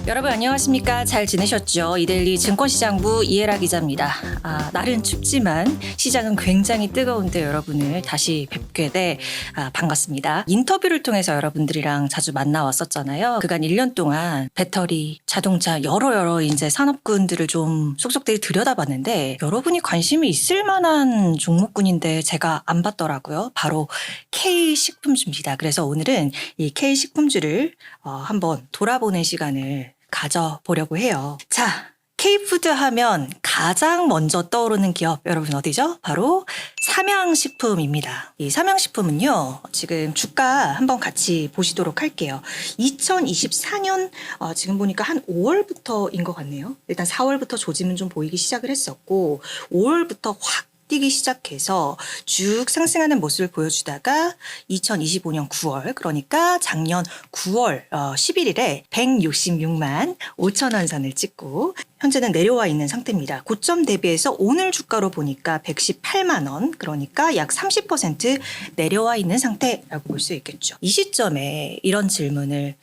여러분 안녕하십니까? 잘 지내셨죠? 이데일리 증권시장부 이혜라 기자입니다. 날은 춥지만 시장은 굉장히 뜨거운데 여러분을 다시 뵙게 돼 반갑습니다. 인터뷰를 통해서 여러분들이랑 자주 만나왔었잖아요. 그간 1년 동안 배터리, 자동차 여러 이제 산업군들을 좀 속속들이 들여다봤는데 여러분이 관심이 있을 만한 종목군인데 제가 안 봤더라고요. 바로 K식품주입니다. 그래서 오늘은 이 K식품주를 한번 돌아보는 시간을 가져보려고 해요. 자, K푸드 하면 가장 먼저 떠오르는 기업 여러분 어디죠? 바로 삼양식품입니다. 이 삼양식품은요. 지금 주가 한번 같이 보시도록 할게요. 2024년 지금 보니까 한 5월부터인 것 같네요. 일단 4월부터 조짐은 좀 보이기 시작을 했었고 5월부터 확 뛰기 시작해서 쭉 상승하는 모습을 보여주다가 2025년 9월 그러니까 작년 9월 11일에 166만 5천 원 선을 찍고 현재는 내려와 있는 상태입니다. 고점 대비해서 오늘 주가로 보니까 118만 원 그러니까 약 30% 내려와 있는 상태라고 볼 수 있겠죠. 이 시점에 이런 질문을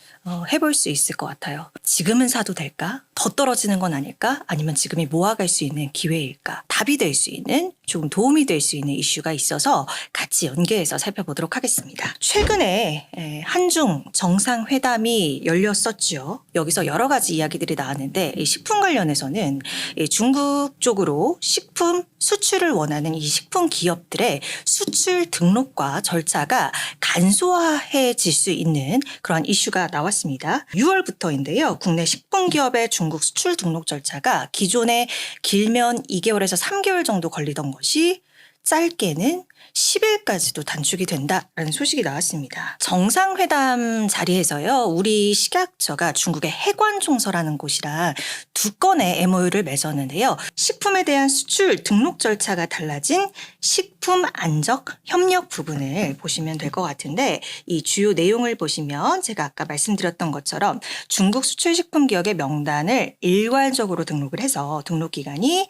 해볼 수 있을 것 같아요. 지금은 사도 될까? 더 떨어지는 건 아닐까? 아니면 지금이 모아갈 수 있는 기회일까? 답이 될 수 있는 조금 도움이 될 수 있는 이슈가 있어서 같이 연계해서 살펴보도록 하겠습니다. 최근에 한중 정상회담이 열렸었죠. 여기서 여러 가지 이야기들이 나왔는데 이 식품 관련해서는 중국 쪽으로 식품 수출을 원하는 이 식품 기업들의 수출 등록과 절차가 간소화해질 수 있는 그런 이슈가 나왔습니다. 6월부터인데요. 국내 식품 기업의 중국 수출 등록 절차가 기존에 길면 2개월에서 3개월 정도 걸리던 것이 짧게는 10일까지도 단축이 된다라는 소식이 나왔습니다. 정상회담 자리에서요. 우리 식약처가 중국의 해관총서라는 곳이랑 두 건의 MOU를 맺었는데요. 식품에 대한 수출 등록 절차가 달라진 식품 안적 협력 부분을 보시면 될 것 같은데 이 주요 내용을 보시면 제가 아까 말씀드렸던 것처럼 중국 수출 식품 기업의 명단을 일괄적으로 등록을 해서 등록 기간이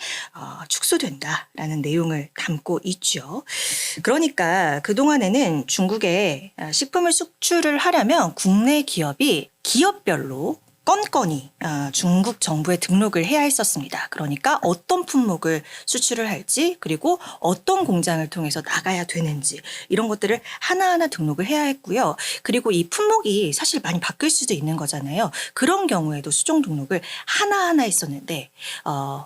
축소된다라는 내용을 담고 있죠. 그러니까 그동안에는 중국에 식품을 수출을 하려면 국내 기업이 기업별로 건건이 중국 정부에 등록을 해야 했었습니다. 그러니까 어떤 품목을 수출을 할지 그리고 어떤 공장을 통해서 나가야 되는지 이런 것들을 하나하나 등록을 해야 했고요. 그리고 이 품목이 사실 많이 바뀔 수도 있는 거잖아요. 그런 경우에도 수정 등록을 하나하나 했었는데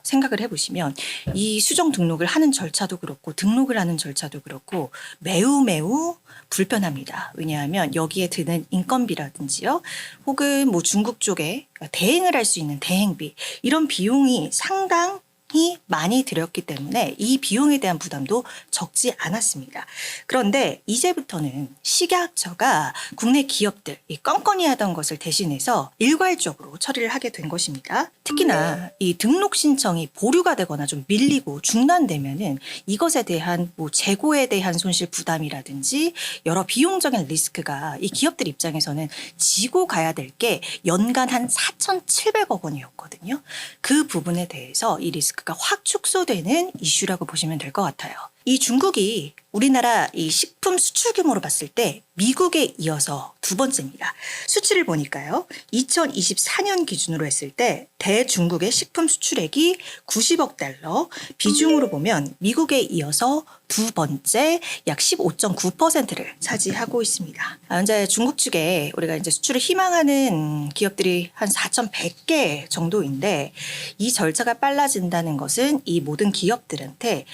생각을 해보시면 이 수정 등록을 하는 절차도 그렇고 등록을 하는 절차도 그렇고 매우 불편합니다. 왜냐하면 여기에 드는 인건비라든지요. 혹은 뭐 중국 쪽에 대행을 할 수 있는 대행비 이런 비용이 상당히 많이 들였기 때문에 이 비용에 대한 부담도 적지 않았습니다. 그런데 이제부터는 식약처가 국내 기업들 이 건건이 하던 것을 대신해서 일괄적으로 처리를 하게 된 것입니다. 특히나 이 등록 신청이 보류가 되거나 좀 밀리고 중단되면은 이것에 대한 뭐 재고에 대한 손실 부담이라든지 여러 비용적인 리스크가 이 기업들 입장에서는 지고 가야 될 게 연간 한 4,700억 원이었거든요. 그 부분에 대해서 이 리스크가 확 축소되는 이슈라고 보시면 될 것 같아요. 이 중국이 우리나라 이 식품 수출 규모로 봤을 때 미국에 이어서 두 번째입니다. 수치를 보니까요. 2024년 기준으로 했을 때 대중국의 식품 수출액이 90억 달러, 비중으로 보면 미국에 이어서 두 번째 약 15.9%를 차지하고 있습니다. 현재 중국 측에 우리가 이제 수출을 희망하는 기업들이 한 4,100개 정도인데 이 절차가 빨라진다는 것은 이 모든 기업들한테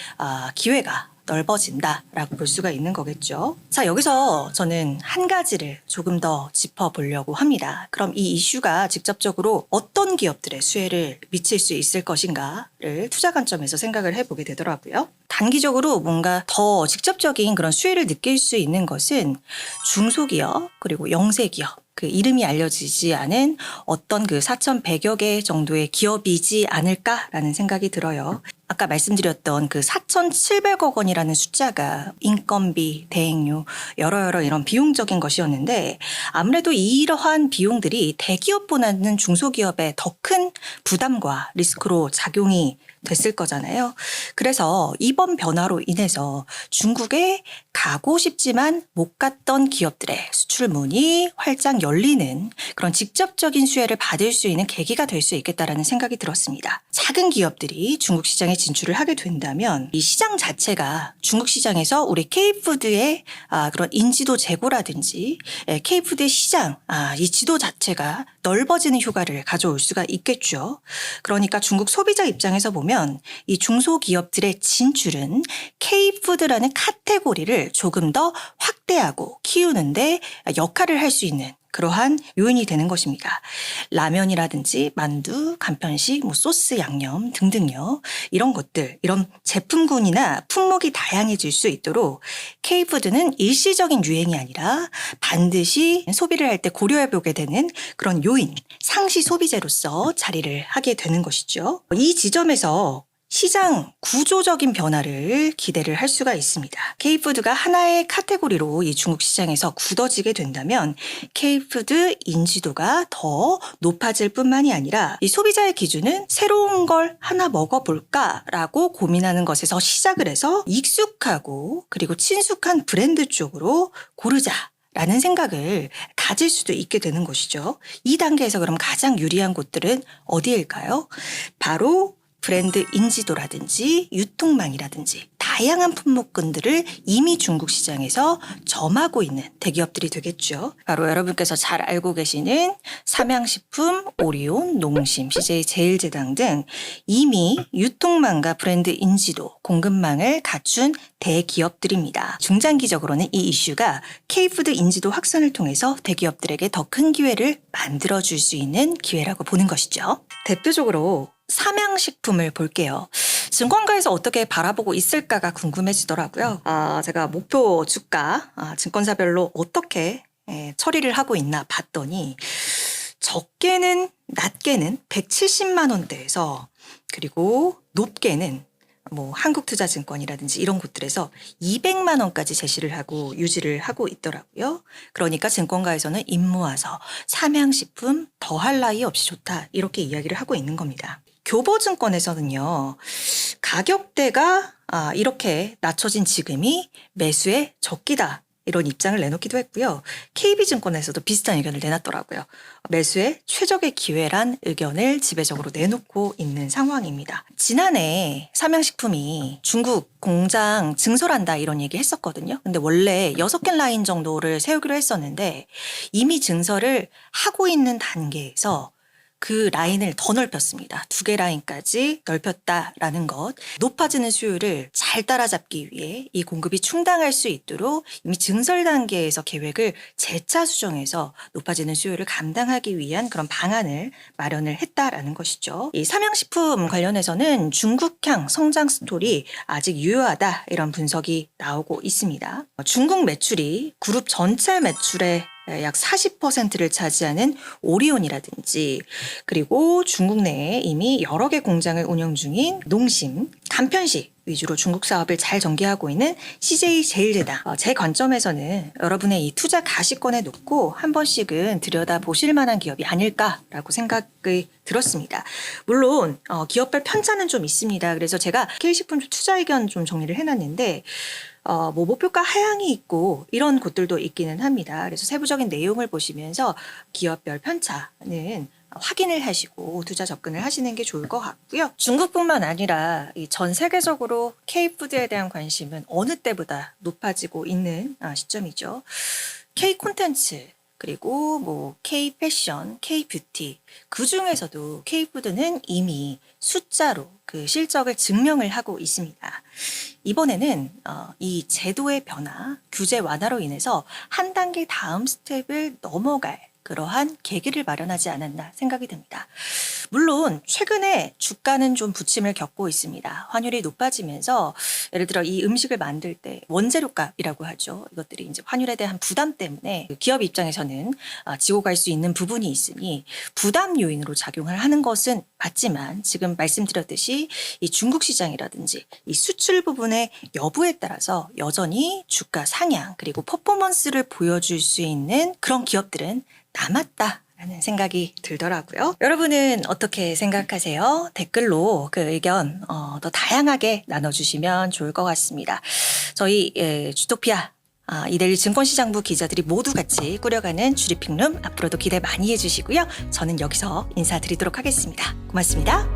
기회가 넓어진다라고 볼 수가 있는 거겠죠. 자, 여기서 저는 한 가지를 조금 더 짚어보려고 합니다. 그럼 이 이슈가 직접적으로 어떤 기업들의 수혜를 미칠 수 있을 것인가를 투자 관점에서 생각을 해보게 되더라고요. 단기적으로 뭔가 더 직접적인 그런 수혜를 느낄 수 있는 것은 중소기업 그리고 영세기업 그 이름이 알려지지 않은 어떤 그 4,100여 개 정도의 기업이지 않을까라는 생각이 들어요. 아까 말씀드렸던 그 4,700억 원이라는 숫자가 인건비, 대행료, 여러 이런 비용적인 것이었는데 아무래도 이러한 비용들이 대기업보다는 중소기업에 더 큰 부담과 리스크로 작용이 됐을 거잖아요. 그래서 이번 변화로 인해서 중국에 가고 싶지만 못 갔던 기업들의 수출 문이 활짝 열리는 그런 직접적인 수혜를 받을 수 있는 계기가 될 수 있겠다라는 생각이 들었습니다. 작은 기업들이 중국 시장에 진출을 하게 된다면 이 시장 자체가 중국 시장에서 우리 K푸드의 그런 인지도 제고라든지 K푸드의 시장, 이 지도 자체가 넓어지는 효과를 가져올 수가 있겠죠. 그러니까 중국 소비자 입장에서 보면 이 중소기업들의 진출은 K푸드라는 카테고리를 조금 더 확대하고 키우는데 역할을 할 수 있는 그러한 요인이 되는 것입니다. 라면이라든지 만두, 간편식, 소스, 양념 등등요. 이런 것들, 이런 제품군이나 품목이 다양해질 수 있도록 K푸드는 일시적인 유행이 아니라 반드시 소비를 할 때 고려해보게 되는 그런 요인, 상시 소비재로서 자리를 하게 되는 것이죠. 이 지점에서 시장 구조적인 변화를 기대를 할 수가 있습니다. K푸드가 하나의 카테고리로 이 중국 시장에서 굳어지게 된다면 K푸드 인지도가 더 높아질 뿐만이 아니라 이 소비자의 기준은 새로운 걸 하나 먹어볼까라고 고민하는 것에서 시작을 해서 익숙하고 그리고 친숙한 브랜드 쪽으로 고르자. 라는 생각을 가질 수도 있게 되는 것이죠. 이 단계에서 그럼 가장 유리한 곳들은 어디일까요? 바로 브랜드 인지도라든지 유통망이라든지 다양한 품목군들을 이미 중국 시장에서 점하고 있는 대기업들이 되겠죠. 바로 여러분께서 잘 알고 계시는 삼양식품, 오리온, 농심, CJ제일제당 등 이미 유통망과 브랜드 인지도, 공급망을 갖춘 대기업들입니다. 중장기적으로는 이 이슈가 K푸드 인지도 확산을 통해서 대기업들에게 더 큰 기회를 만들어줄 수 있는 기회라고 보는 것이죠. 대표적으로 삼양식품을 볼게요. 증권가에서 어떻게 바라보고 있을까가 궁금해지더라고요. 제가 목표 주가 증권사별로 어떻게 처리를 하고 있나 봤더니 적게는 낮게는 170만 원대에서 그리고 높게는 한국투자증권이라든지 이런 곳들에서 200만 원까지 제시를 하고 유지를 하고 있더라고요. 그러니까 증권가에서는 입모아서 삼양식품 더할 나위 없이 좋다 이렇게 이야기를 하고 있는 겁니다. 교보증권에서는요. 가격대가 이렇게 낮춰진 지금이 매수의 적기다. 이런 입장을 내놓기도 했고요. KB증권에서도 비슷한 의견을 내놨더라고요. 매수의 최적의 기회란 의견을 지배적으로 내놓고 있는 상황입니다. 지난해 삼양식품이 중국 공장 증설한다 이런 얘기 했었거든요. 근데 원래 6개 라인 정도를 세우기로 했었는데 이미 증설을 하고 있는 단계에서 그 라인을 더 넓혔습니다. 2개 라인까지 넓혔다라는 것. 높아지는 수요를 잘 따라잡기 위해 이 공급이 충당할 수 있도록 이미 증설 단계에서 계획을 재차 수정해서 높아지는 수요를 감당하기 위한 그런 방안을 마련을 했다라는 것이죠. 이 삼양식품 관련해서는 중국향 성장 스토리 아직 유효하다 이런 분석이 나오고 있습니다. 중국 매출이 그룹 전체 매출의 약 40%를 차지하는 오리온이라든지 그리고 중국 내에 이미 여러 개 공장을 운영 중인 농심, 간편식 위주로 중국 사업을 잘 전개하고 있는 CJ제일제당. 제 관점에서는 여러분의 이 투자 가시권에 놓고 한 번씩은 들여다보실 만한 기업이 아닐까라고 생각이 들었습니다. 물론 기업별 편차는 좀 있습니다. 그래서 제가 K식품 투자 의견 좀 정리를 해놨는데 목표가 하향이 있고 이런 곳들도 있기는 합니다. 그래서 세부적인 내용을 보시면서 기업별 편차는 확인을 하시고 투자 접근을 하시는 게 좋을 것 같고요. 중국뿐만 아니라 전 세계적으로 K푸드에 대한 관심은 어느 때보다 높아지고 있는 시점이죠. K콘텐츠 그리고 K패션, K뷰티 그 중에서도 K푸드는 이미 숫자로 그 실적을 증명을 하고 있습니다. 이번에는 이 제도의 변화, 규제 완화로 인해서 한 단계 다음 스텝을 넘어갈 그러한 계기를 마련하지 않았나 생각이 듭니다. 물론 최근에 주가는 좀 부침을 겪고 있습니다. 환율이 높아지면서 예를 들어 이 음식을 만들 때 원재료값이라고 하죠. 이것들이 이제 환율에 대한 부담 때문에 기업 입장에서는 지고 갈 수 있는 부분이 있으니 부담 요인으로 작용을 하는 것은 맞지만 지금 말씀드렸듯이 이 중국 시장이라든지 이 수출 부분의 여부에 따라서 여전히 주가 상향 그리고 퍼포먼스를 보여줄 수 있는 그런 기업들은 남았다. 라는 생각이 들더라고요. 여러분은 어떻게 생각하세요? 댓글로 그 의견 더 다양하게 나눠주시면 좋을 것 같습니다. 저희 주토피아 이데일리 증권시장부 기자들이 모두 같이 꾸려가는 주리핑룸 앞으로도 기대 많이 해주시고요. 저는 여기서 인사드리도록 하겠습니다. 고맙습니다.